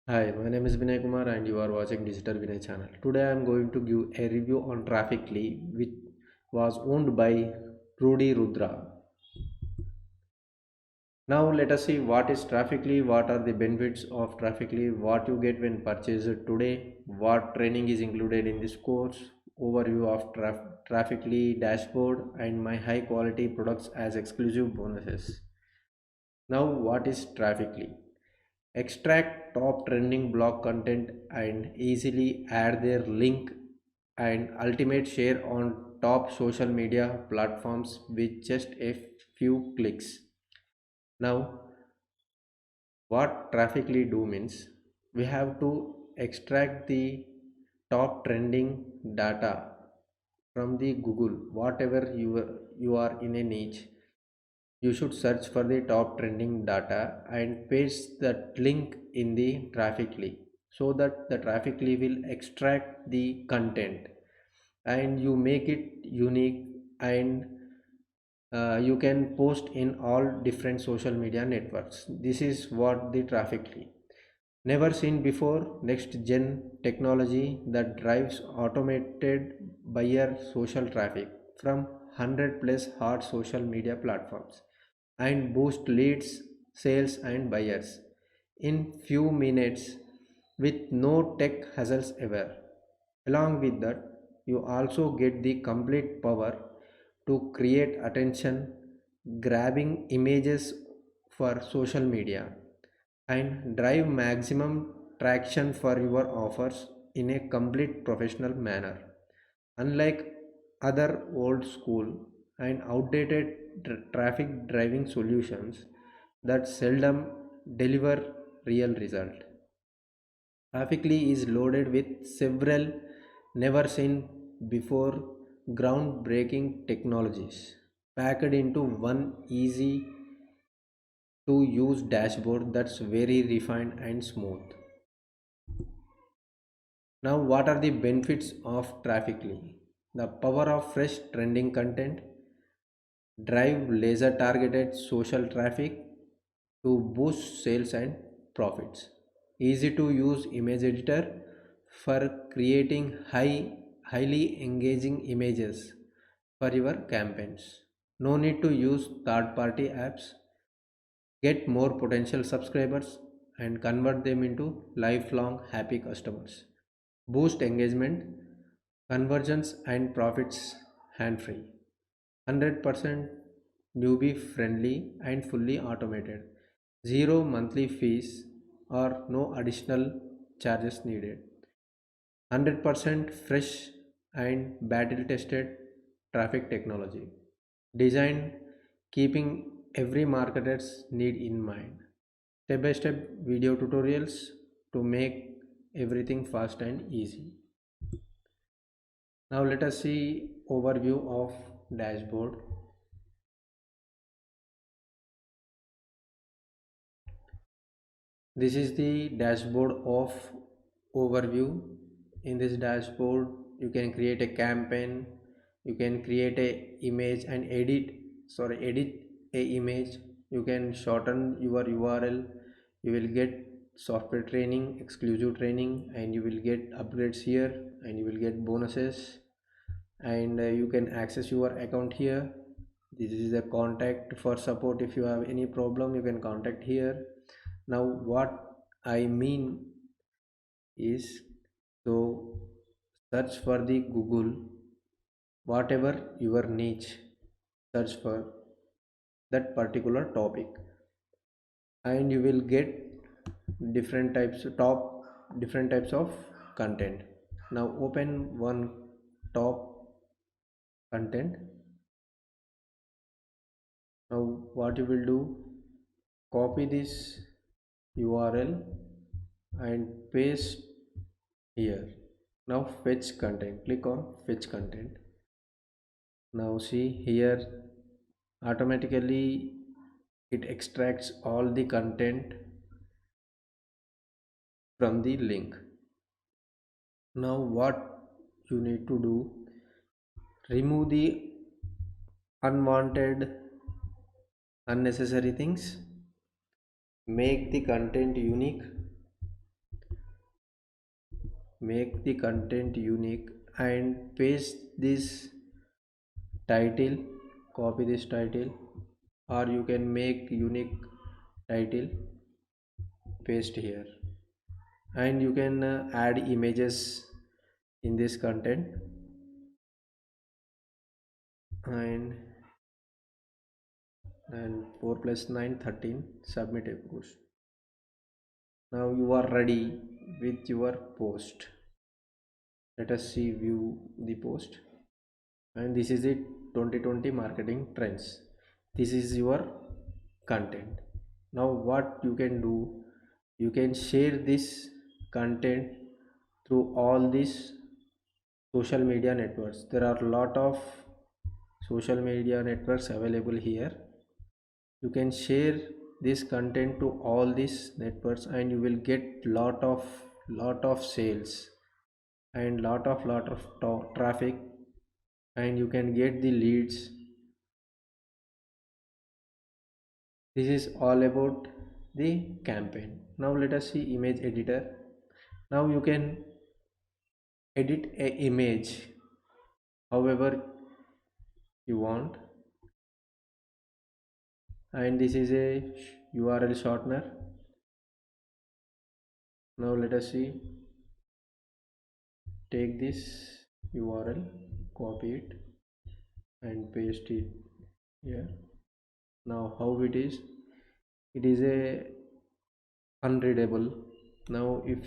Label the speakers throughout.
Speaker 1: Hi, my name is Vinay Kumar and you are watching Digital Vinay channel. Today I am going to give a review on Trafficly which was owned by Rudy Rudra. Now let us see what is Trafficly, what are the benefits of Trafficly, what you get when purchased today, what training is included in this course, overview of Trafficly dashboard and my high quality products as exclusive bonuses. Now what is Trafficly? Extract top trending blog content and easily add their link and ultimate share on top social media platforms with just a few clicks. Now, what Trafficly do means we have to extract the top trending data from the Google, whatever you are in a niche. You should search for the top trending data and paste that link in the Trafficly so that the Trafficly will extract the content and you make it unique and you can post in all different social media networks. This is what the Trafficly. Never seen before, next gen technology that drives automated buyer social traffic from 100 plus hot social media platforms and boost leads, sales and buyers in few minutes with no tech hassles ever. Along with that, you also get the complete power to create attention grabbing images for social media and drive maximum traction for your offers in a complete professional manner. Unlike other old school and outdated traffic driving solutions that seldom deliver real result. Trafficly is loaded with several never seen before groundbreaking technologies packed into one easy to use dashboard that's very refined and smooth. Now, what are the benefits of Trafficly? The power of fresh trending content, drive laser targeted social traffic to boost sales and profits. Easy to use image editor for creating highly engaging images for your campaigns. No need to use third party apps. Get more potential subscribers and convert them into lifelong happy customers. Boost engagement, conversions and profits hand free. 100% newbie friendly and fully automated. Zero monthly fees or no additional charges needed. 100% fresh and battle tested traffic technology. Designed keeping every marketer's need in mind. Step by step video tutorials to make everything fast and easy. Now let us see overview of dashboard. This is the dashboard of overview. In this dashboard you can create a campaign, you can create a image and edit a image, you can shorten your URL, you will get software training, exclusive training, and you will get upgrades here and you will get bonuses, and you can access your account here. This is the contact for support. If you have any problem you can contact here. Now what I mean is, so search for the Google whatever your niche, search for that particular topic and you will get different types of content. Now open one top content. Now what you will do, copy this URL and paste here. Now fetch content, click on fetch content. Now see here, automatically it extracts all the content from the link. Now what you need to do, remove the unwanted unnecessary things, make the content unique, make the content unique and paste this title, copy this title, or you can make unique title, paste here, and you can add images in this content, and 4 plus 9 13, submit a post. Now you are ready with your post. Let us see view the post, and this is it, 2020 marketing trends. This is your content. Now what you can do, you can share this content through all these social media networks. There are a lot of social media networks available here. You can share this content to all these networks and you will get lot of sales and lot of traffic, and you can get the leads. This is all about the campaign. Now let us see image editor. Now you can edit a image however you want, and this is a URL shortener. Now let us see, take this URL, copy it and paste it here. Now how it is a unreadable. Now if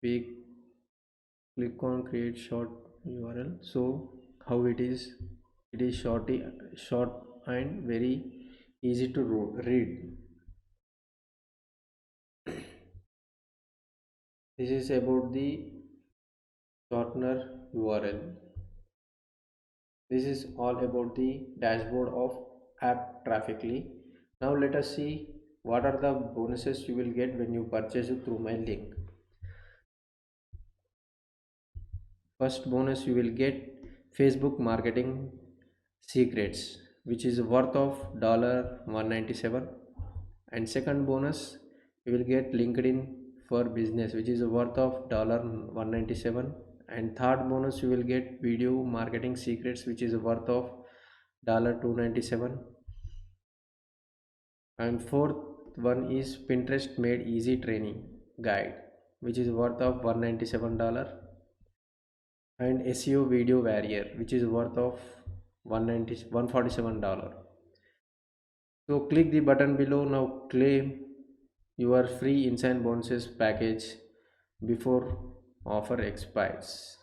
Speaker 1: we click on create short URL, so how it is short and very easy to read. This is about the shortener URL. This is all about the dashboard of app Trafficly. Now let us see what are the bonuses you will get when you purchase it through my link. First bonus, you will get Facebook marketing secrets, which is worth of $197. And second bonus, you will get LinkedIn for business, which is worth of $197. And third bonus, you will get video marketing secrets, which is worth of $297. And fourth one is Pinterest made easy training guide, which is worth of $197. And SEO video warrior, which is worth of $147. So click the button below. Now claim your free insane bonuses package before offer expires.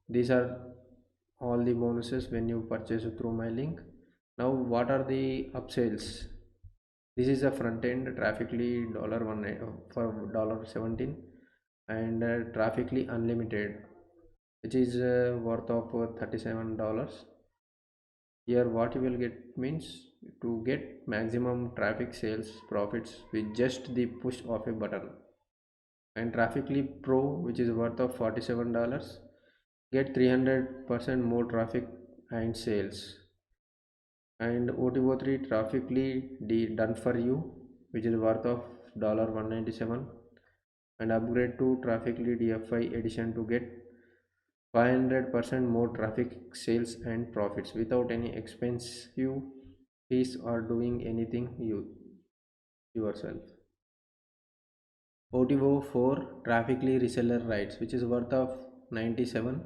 Speaker 1: These are all the bonuses when you purchase through my link. Now what are the upsells? This is a front end Trafficly $1 for $17, and Trafficly unlimited, which is worth of $37. Here what you will get means to get maximum traffic sales profits with just the push of a button. And Trafficly Pro, which is worth of $47, get 300% more traffic and sales. And OTO3 Trafficly done for you, which is worth of $197, and upgrade to Trafficly DFI edition to get 500% more traffic sales and profits without any expensive fees or doing anything yourself. OTO for Trafficly reseller rights, which is worth of $97.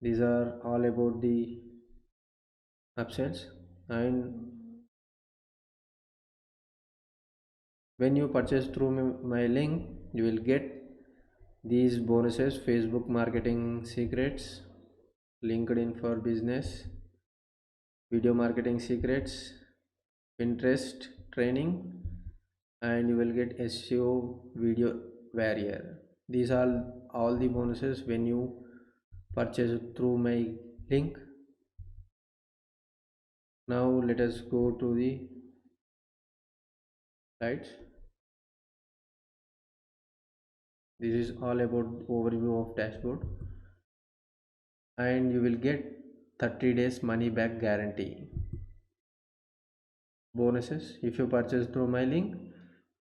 Speaker 1: These are all about the upsells. And when you purchase through my link, you will get these bonuses: Facebook marketing secrets, LinkedIn for business, video marketing secrets, Pinterest training, and you will get SEO video warrior. These are all the bonuses when you purchase through my link. Now let us go to the slides. This is all about overview of dashboard, and you will get 30 days money back guarantee. Bonuses: if you purchase through my link,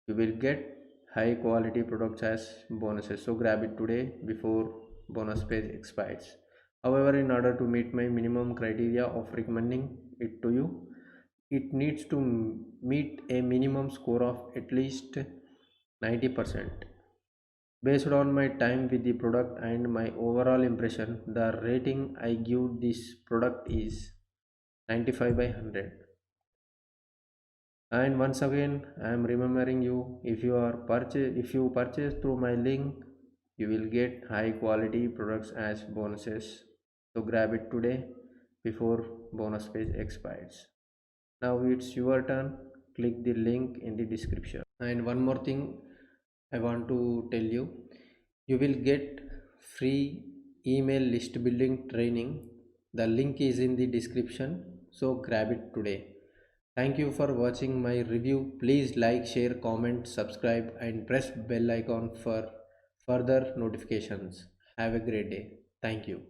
Speaker 1: you will get high quality products as bonuses. So grab it today before bonus page expires. However, in order to meet my minimum criteria of recommending it to you, it needs to meet a minimum score of at least 90%. Based on my time with the product and my overall impression, the rating I give this product is 95 by 100. And once again, I am remembering you, if you purchase through my link, you will get high quality products as bonuses. So grab it today before bonus page expires. Now it's your turn. Click the link in the description. And one more thing I want to tell you, you will get free email list building training. The link is in the description, so grab it today. Thank you for watching my review. Please like, share, comment, subscribe and press bell icon for further notifications. Have a great day. Thank you.